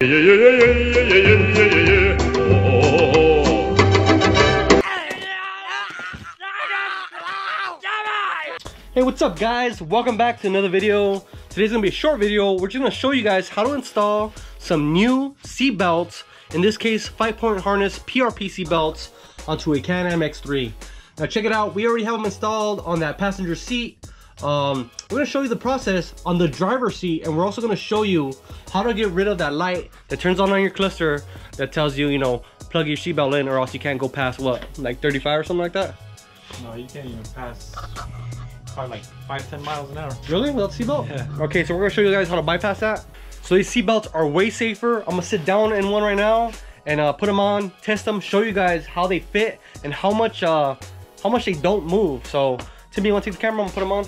Hey, what's up guys? Welcome back to another video. Today's gonna be a short video. We're just gonna show you guys how to install some new seat belts, in this case 5-point harness PRP seat belts, onto a Can-Am X3. Now check it out, we already have them installed on that passenger seat. We're gonna show you the process on the driver's seat, and we're also gonna show you how to get rid of that light that turns on your cluster that tells you, you know, plug your seatbelt in or else you can't go past what, like 35 or something like that? No, you can't even pass probably like 5-10 miles an hour. Really? Without seatbelt? Yeah. Okay, so we're gonna show you guys how to bypass that. So these seatbelts are way safer. I'm gonna sit down in one right now and put them on, test them, show you guys how they fit and how much they don't move. So Timmy, you wanna take the camera? I'm gonna put them on.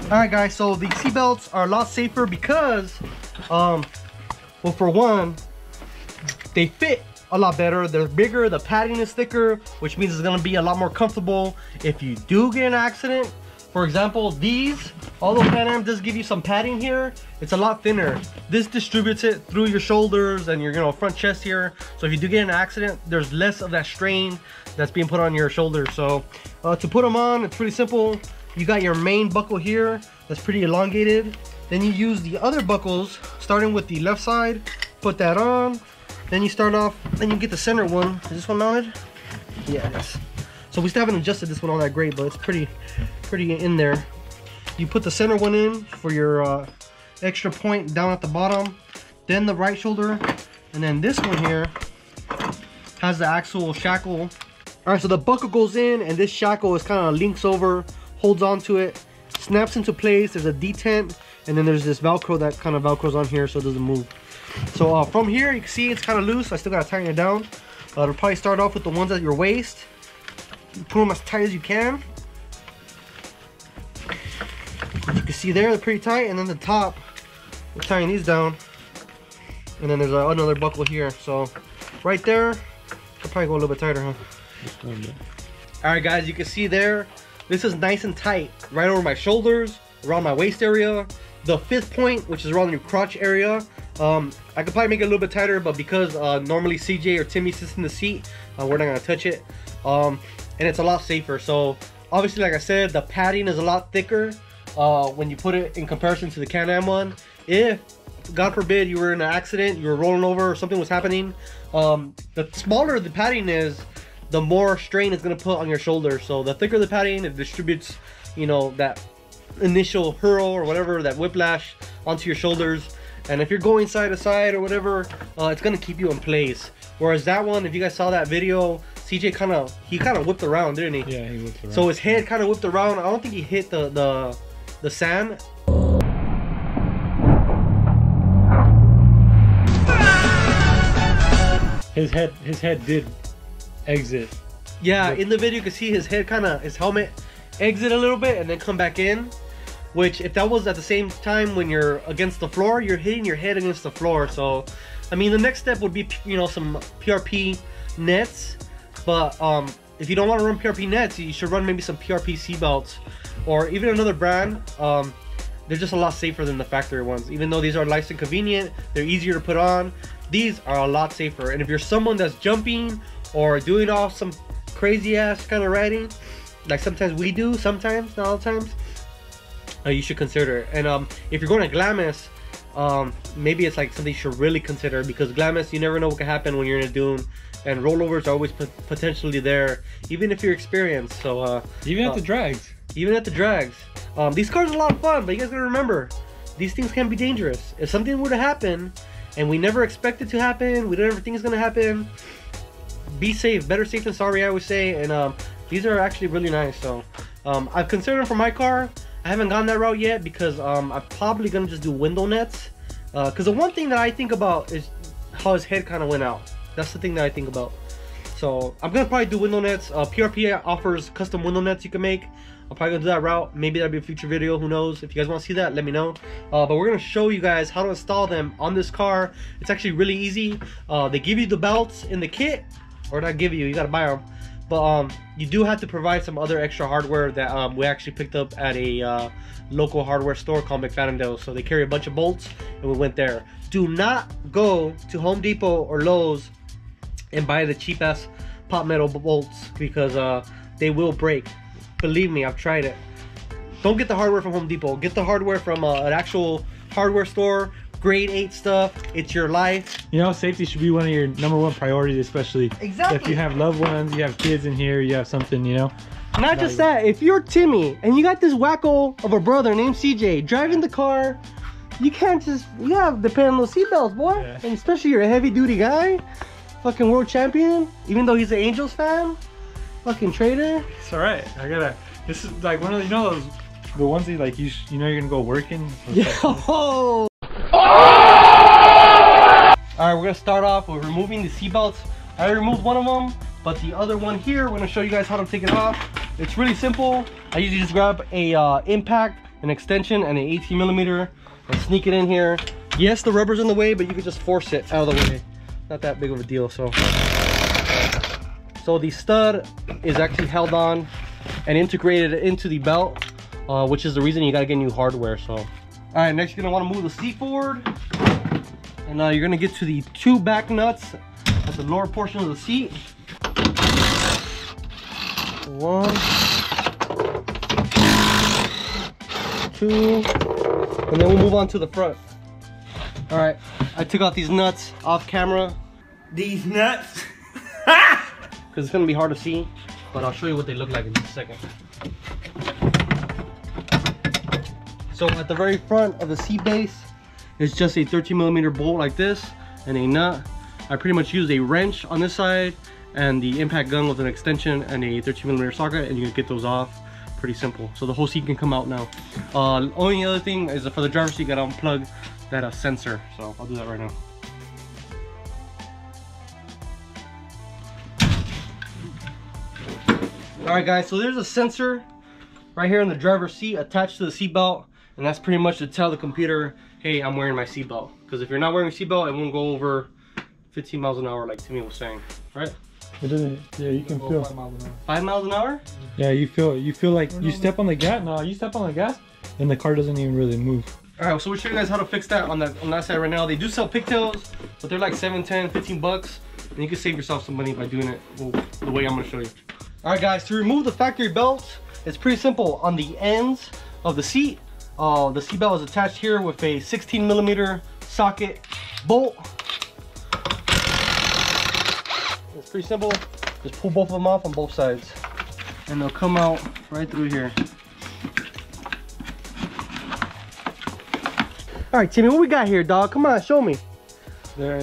All right guys, so the seatbelts are a lot safer because, well, for one, they fit a lot better. They're bigger, the padding is thicker, which means it's gonna be a lot more comfortable if you do get in an accident. For example, these, although Can-Am does give you some padding here, it's a lot thinner. This distributes it through your shoulders and your, you know, front chest here. So if you do get in an accident, there's less of that strain that's being put on your shoulders. So to put them on, it's pretty simple. You got your main buckle here that's pretty elongated. Then you use the other buckles, starting with the left side, put that on. Then you start off, then you get the center one. Is this one mounted? Yeah, it is. So we still haven't adjusted this one all that great, but it's pretty in there. You put the center one in for your extra point down at the bottom, then the right shoulder, and then this one here has the actual shackle. All right, so the buckle goes in and this shackle is kind of links over, holds onto it, snaps into place. There's a detent, and then there's this Velcro that kind of Velcros on here so it doesn't move. So from here, you can see it's kind of loose. I still gotta tighten it down. It'll probably start off with the ones at your waist. You put them as tight as you can. As you can see there, they're pretty tight. And then the top, we're tying these down. And then there's another buckle here. So right there, I'll probably go a little bit tighter, huh? All right, guys, you can see there, this is nice and tight, right over my shoulders, around my waist area. The 5th point, which is around your crotch area, I could probably make it a little bit tighter, but because normally CJ or Timmy sits in the seat, we're not gonna touch it. And it's a lot safer. So obviously, like I said, the padding is a lot thicker when you put it in comparison to the Can-Am one. If, God forbid, you were in an accident, you were rolling over or something was happening, the smaller the padding is, the more strain it's gonna put on your shoulder. So the thicker the padding, it distributes, you know, that initial hurl or whatever, that whiplash onto your shoulders. And if you're going side to side or whatever, it's gonna keep you in place. Whereas that one, if you guys saw that video, CJ kind of whipped around, didn't he? Yeah, he whipped around. So his head kind of whipped around. I don't think he hit the sand. His head did exit. Yeah, in the video you can see his head his helmet exit a little bit and then come back in. Which, if that was at the same time when you're against the floor, you're hitting your head against the floor. So, I mean, the next step would be, you know, some PRP nets. But if you don't want to run PRP nets, you should run maybe some PRP seat belts or even another brand. They're just a lot safer than the factory ones. Even though these are nice and convenient, they're easier to put on. These are a lot safer. And if you're someone that's jumping or doing off some crazy ass kind of riding, like sometimes we do, sometimes, not all the times, you should consider it. And if you're going to Glamis, maybe it's like something you should really consider, because Glamis, you never know what can happen when you're in a dune, and rollovers are always potentially there, even if you're experienced. So even at the drags. Even at the drags. These cars are a lot of fun, but you guys gotta remember, these things can be dangerous. If something were to happen, and we never expect it to happen, we don't ever think it's gonna happen, be safe. Better safe than sorry, I would say. And these are actually really nice. So I've considered them for my car. I haven't gone that route yet because I'm probably gonna just do window nets. Because the one thing that I think about is how his head kind of went out. That's the thing that I think about. So I'm gonna probably do window nets. PRP offers custom window nets you can make. I'm probably gonna do that route. Maybe that'll be a future video, who knows. If you guys want to see that, let me know. But we're gonna show you guys how to install them on this car. It's actually really easy. They give you the belts in the kit, or not give you, you gotta buy them. But you do have to provide some other extra hardware that we actually picked up at a local hardware store called McFadden. So they carry a bunch of bolts, and we went there. Do not go to Home Depot or Lowe's and buy the cheap ass pot metal bolts, because they will break. Believe me, I've tried it. Don't get the hardware from Home Depot. Get the hardware from an actual hardware store. Grade 8 stuff. It's your life. You know, safety should be one of your #1 priorities, especially if you have loved ones, you have kids in here, you have something, you know. Not just that, if you're Timmy and you got this wacko of a brother named CJ driving the car, you can't just, you have to depend on those seatbelts, boy. Yeah. And especially you're a heavy duty guy, fucking world champion, even though he's an Angels fan, fucking traitor. It's alright. I gotta, this is like one of the, you know, those, the ones that like you know you're gonna go working. Yo! Alright, we're gonna start off with removing the seatbelts. I removed one of them, but the other one here, we're gonna show you guys how to take it off. It's really simple. I usually just grab a impact, an extension, and an 18mm and sneak it in here. Yes, the rubber's in the way, but you can just force it out of the way. Not that big of a deal. So the stud is actually held on and integrated into the belt, which is the reason you gotta get new hardware. So, all right, next you're gonna want to move the seat forward, and you're gonna get to the 2 back nuts at the lower portion of the seat. 1, 2, and then we'll move on to the front. All right, I took out these nuts off camera. These nuts? Because it's gonna be hard to see, but I'll show you what they look like in just a second. So at the very front of the seat base, it's just a 13mm bolt like this and a nut. I pretty much use a wrench on this side and the impact gun with an extension and a 13mm socket, and you can get those off. Pretty simple. So the whole seat can come out now. Only other thing is for the driver's seat, you gotta unplug that sensor. So I'll do that right now. All right, guys. So there's a sensor right here in the driver's seat attached to the seatbelt, and that's pretty much to tell the computer, hey, I'm wearing my seatbelt. Because if you're not wearing a seatbelt, it won't go over 15 miles an hour, like Timmy was saying, right? It doesn't. Yeah, you can feel 5 miles an hour. 5 miles an hour? Yeah, you feel like you step on the gas. No, you step on the gas, and the car doesn't even really move. All right, so we'll show you guys how to fix that on that side right now. They do sell pigtails, but they're like 7, 10, 15 bucks, and you can save yourself some money by doing it the way I'm gonna show you. All right, guys, to remove the factory belt, it's pretty simple. On the ends of the seat belt is attached here with a 16mm socket bolt. It's pretty simple. Just pull both of them off on both sides, and they'll come out right through here. All right, Timmy, what we got here, dog? Come on, show me. They're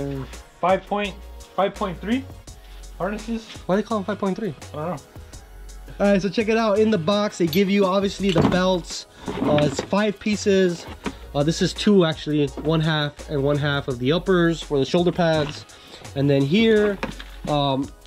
5.3 harnesses. Why do they call them 5.3? I don't know. All right, so check it out. In the box, they give you obviously the belts. It's 5 pieces. This is 2 actually, 1/2 and 1/2 of the uppers for the shoulder pads, and then here,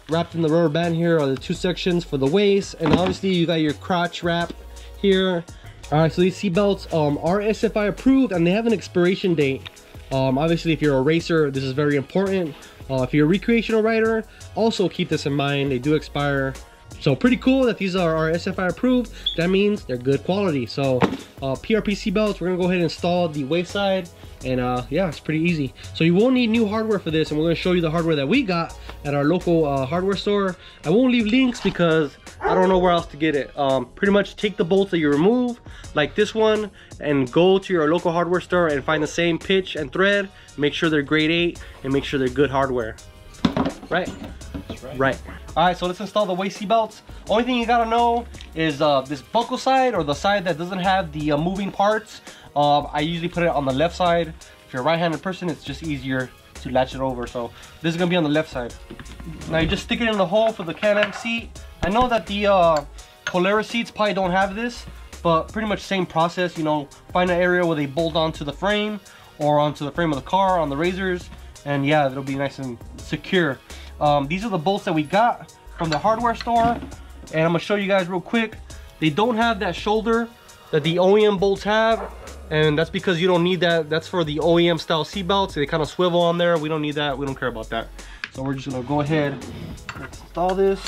wrapped in the rubber band here are the 2 sections for the waist, and obviously you got your crotch wrap here. All right, so these seat belts are SFI approved, and they have an expiration date. Obviously, if you're a racer, this is very important. If you're a recreational rider, also keep this in mind. They do expire. So pretty cool that these are SFI approved. That means they're good quality. So PRP seat belts, we're gonna go ahead and install the waist side, and yeah, it's pretty easy. So you won't need new hardware for this, and we're gonna show you the hardware that we got at our local hardware store. I won't leave links because I don't know where else to get it. Pretty much take the bolts that you remove, like this one, and go to your local hardware store and find the same pitch and thread. Make sure they're grade 8 and make sure they're good hardware. Right? That's right. Right. All right, so let's install the waist seat belts. Only thing you gotta know is this buckle side, or the side that doesn't have the moving parts. I usually put it on the left side. If you're a right-handed person, it's just easier to latch it over. So this is gonna be on the left side. Now you just stick it in the hole for the Can-Am seat. I know that the Polaris seats probably don't have this, but pretty much same process. You know, find an area where they bolt onto the frame or onto the frame of the car on the razors, and yeah, it'll be nice and secure. These are the bolts that we got from the hardware store, and I'm gonna show you guys real quick. They don't have that shoulder that the OEM bolts have, and that's because you don't need that. That's for the OEM style seat belts. They kind of swivel on there. We don't need that. We don't care about that. So we're just gonna go ahead and install this.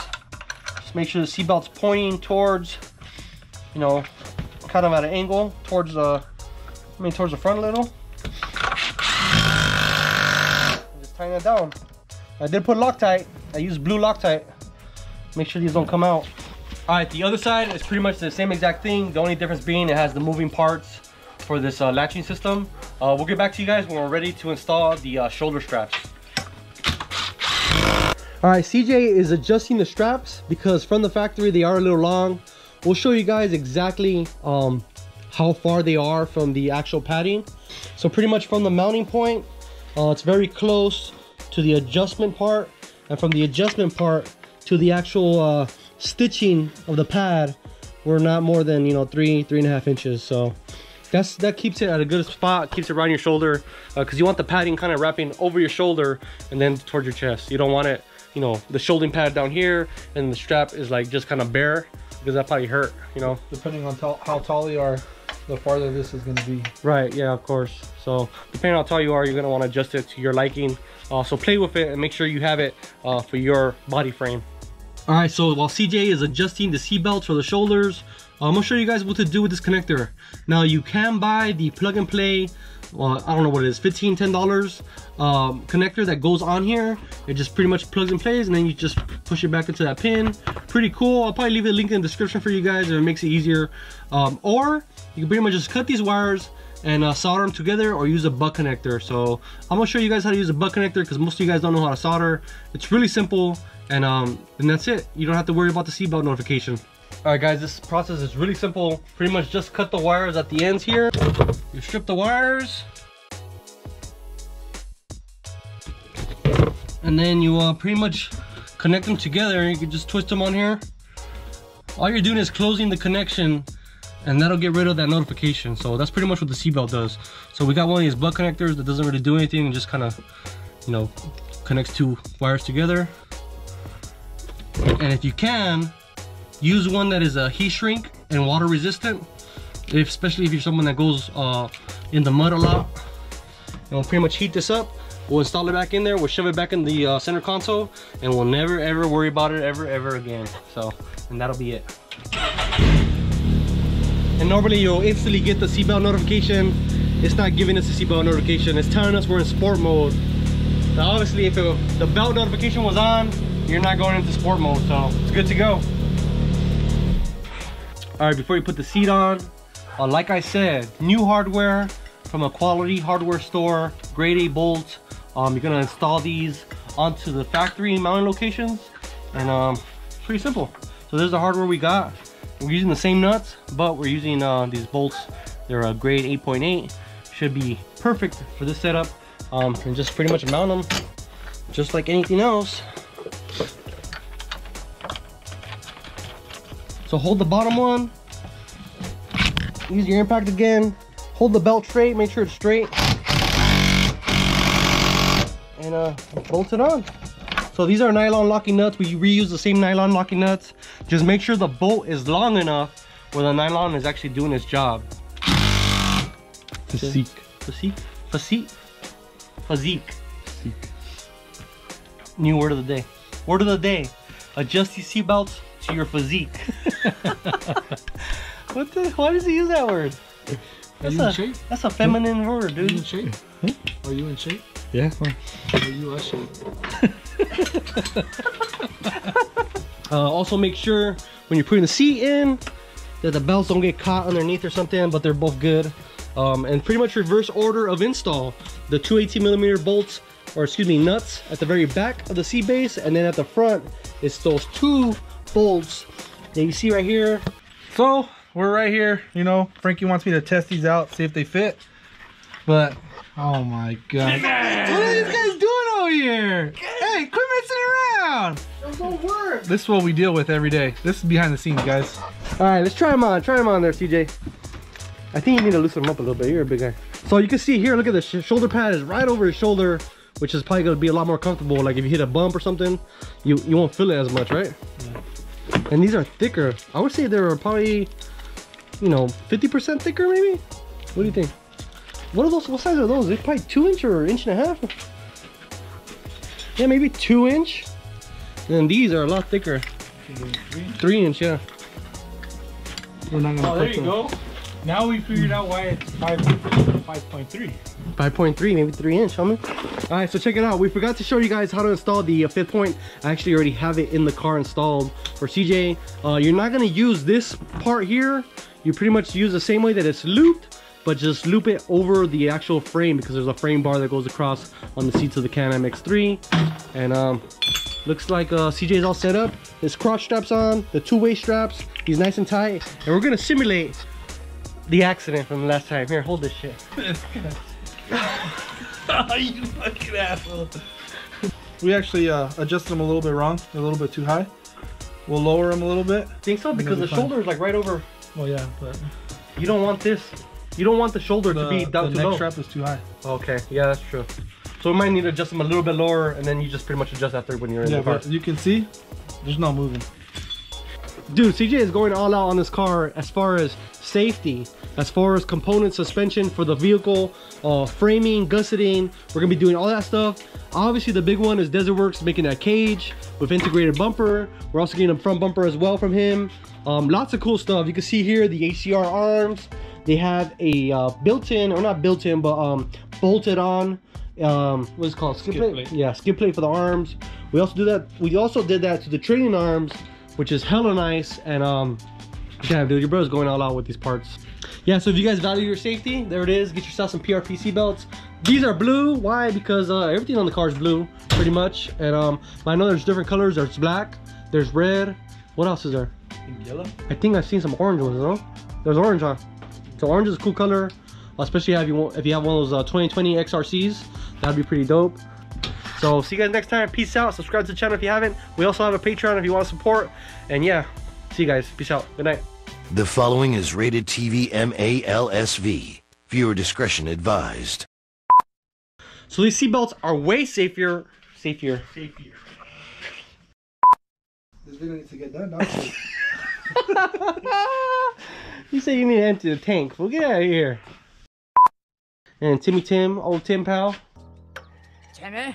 make sure the seatbelt's pointing towards, you know, kind of at an angle towards the, towards the front a little. Just tighten it down. I did put Loctite. I used blue Loctite. Make sure these don't come out. All right, the other side is pretty much the same exact thing. The only difference being it has the moving parts for this latching system. We'll get back to you guys when we're ready to install the shoulder straps. All right, CJ is adjusting the straps because from the factory they are a little long. We'll show you guys exactly how far they are from the actual padding. So pretty much from the mounting point, it's very close to the adjustment part, and from the adjustment part to the actual stitching of the pad, we're not more than 3.5 inches. So that keeps it at a good spot, keeps it around your shoulder, because you want the padding kind of wrapping over your shoulder and then towards your chest. You don't want it, the shouldering pad down here and the strap is like just kind of bare, because that probably hurt, Depending on how tall you are, the farther this is going to be. Right, yeah, of course. So depending on how tall you are, you're going to want to adjust it to your liking. So play with it and make sure you have it for your body frame. All right, so while CJ is adjusting the seat belts for the shoulders, I'm gonna show you guys what to do with this connector. Now you can buy the plug and play, I don't know what it is, $10 connector that goes on here. It just pretty much plugs and plays, and then you just push it back into that pin. Pretty cool. I'll probably leave a link in the description for you guys if it makes it easier. Or you can pretty much just cut these wires and solder them together, or use a butt connector. So I'm gonna show you guys how to use a butt connector because most of you guys don't know how to solder. It's really simple, and that's it. You don't have to worry about the seatbelt notification. All right guys, this process is really simple. Pretty much just cut the wires at the ends here. You strip the wires, and then you pretty much connect them together. You can just twist them on here. All you're doing is closing the connection, and that'll get rid of that notification. So that's pretty much what the seatbelt does. So we got one of these butt connectors that doesn't really do anything, and just kind of, connects two wires together. And if you can, use one that is a heat shrink and water resistant, especially if you're someone that goes in the mud a lot. And we'll pretty much heat this up. We'll install it back in there. We'll shove it back in the center console, and we'll never ever worry about it ever again. So, and that'll be it. And normally you'll instantly get the seatbelt notification. It's not giving us a seatbelt notification. It's telling us we're in sport mode. Now obviously if the belt notification was on, you're not going into sport mode, so it's good to go. All right, before you put the seat on, like I said, new hardware from a quality hardware store, grade A bolts. You're gonna install these onto the factory mounting locations, and pretty simple. So there's the hardware we got. We're using the same nuts, but we're using these bolts. They're a grade 8.8. Should be perfect for this setup. And just pretty much mount them just like anything else. So hold the bottom one, use your impact again, hold the belt straight, make sure it's straight, and bolt it on. So these are nylon locking nuts. We reuse the same nylon locking nuts. Just make sure the bolt is long enough where the nylon is actually doing its job. Physique. Physique? Physique? Physique. New word of the day. Word of the day. Adjust your seatbelts to your physique. Why does he use that word? That's a feminine word, dude. Are you in shape? Are you in shape? Yeah. Are you a shape? Also make sure when you're putting the seat in that the belts don't get caught underneath or something, but they're both good. And pretty much reverse order of install. The 218mm bolts, or excuse me, nuts at the very back of the seat base, and then at the front it's those two bolts that you see right here. So we're right here, Frankie wants me to test these out, see if they fit, but oh my god, what are these guys doing over here? Hey, quit messing around. Those don't work. This is what we deal with every day. This is behind the scenes, guys. All right, let's try them on there, CJ. I think you need to loosen them up a little bit. You're a big guy. So you can see here, look at the shoulder pad is right over his shoulder, which is probably gonna be a lot more comfortable. Like if you hit a bump or something, you won't feel it as much, right? Yeah. And these are thicker. I would say they're probably, 50% thicker maybe? What do you think? What are those? What size are those? They're probably 2 inch or 1.5 inch. Yeah, maybe 2 inch. And then these are a lot thicker. 3 inch, yeah. We're not gonna. Oh, there you go. Now we figured out why it's 5.3. 5.3, maybe 3 inch, homie. All right, so check it out. We forgot to show you guys how to install the fifth point. I actually already have it in the car installed for CJ. You're not gonna use this part here. You pretty much use the same way that it's looped, but just loop it over the actual frame because there's a frame bar that goes across on the seats of the Can-Am X3. And looks like CJ's all set up. His crotch straps on, the two-way straps. He's nice and tight. And we're gonna simulate the accident from the last time. Here, hold this shit. You fucking asshole. We actually adjusted them a little bit wrong. They're a little bit too high. We'll lower them a little bit. Think so? Because the shoulder is like right over. Well, yeah, but You don't want this. You don't want the shoulder to be down too low. The neck strap is too high. Okay, yeah, that's true. So we might need to adjust them a little bit lower, and then you just pretty much adjust after when you're in the car. But you can see, there's no moving. Dude, CJ is going all out on this car as far as safety, as far as component suspension for the vehicle, framing, gusseting. We're gonna be doing all that stuff. Obviously, the big one is Desert Works making that cage with integrated bumper. We're also getting a front bumper as well from him. Lots of cool stuff. You can see here the HCR arms. They have a built-in, or not built-in, but bolted on. What's it called? Skid plate? Yeah, skid plate for the arms. We also do that. We also did that to the trailing arms, which is hella nice. And damn, dude, your bro's going all out with these parts. Yeah, so if you guys value your safety, there it is. Get yourself some PRP seatbelts. These are blue. Why? Because everything on the car is blue, pretty much. And I know there's different colors. There's black, there's red. What else is there? Yellow? I think I've seen some orange ones, no? There's orange on. So orange is a cool color, especially if you have one of those 2020 XRCs. That'd be pretty dope. So see you guys next time. Peace out. Subscribe to the channel if you haven't. We also have a Patreon if you want to support. And yeah, see you guys. Peace out. Good night. The following is rated TV MALSV. Viewer discretion advised. So these seatbelts are way safer. Safer. This video needs to get done, don't you? You say you need to empty the tank. Well, get out of here. And Tim, old Tim pal. Timmy.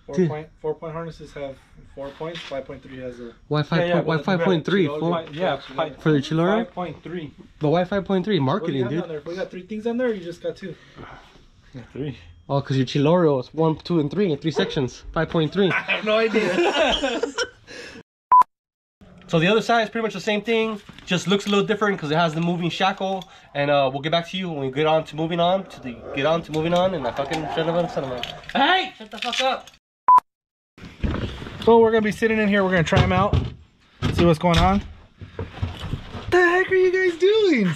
4-point harnesses have 4 points. 5.3 has a. Why 5.3? Yeah, For the Chilora? 5.3. But why 5.3? Marketing, dude. We got 3 things on there. Or you just got 2. 3. Oh, because your Chilorio is 1, 2, and 3 in 3 sections. 5.3. I have no idea. So the other side is pretty much the same thing, just looks a little different because it has the moving shackle. And we'll get back to you when we get on to moving on. And I fucking son of a. Hey, shut the fuck up. So we're gonna be sitting in here. We're gonna try them out, see what's going on. What the heck are you guys doing?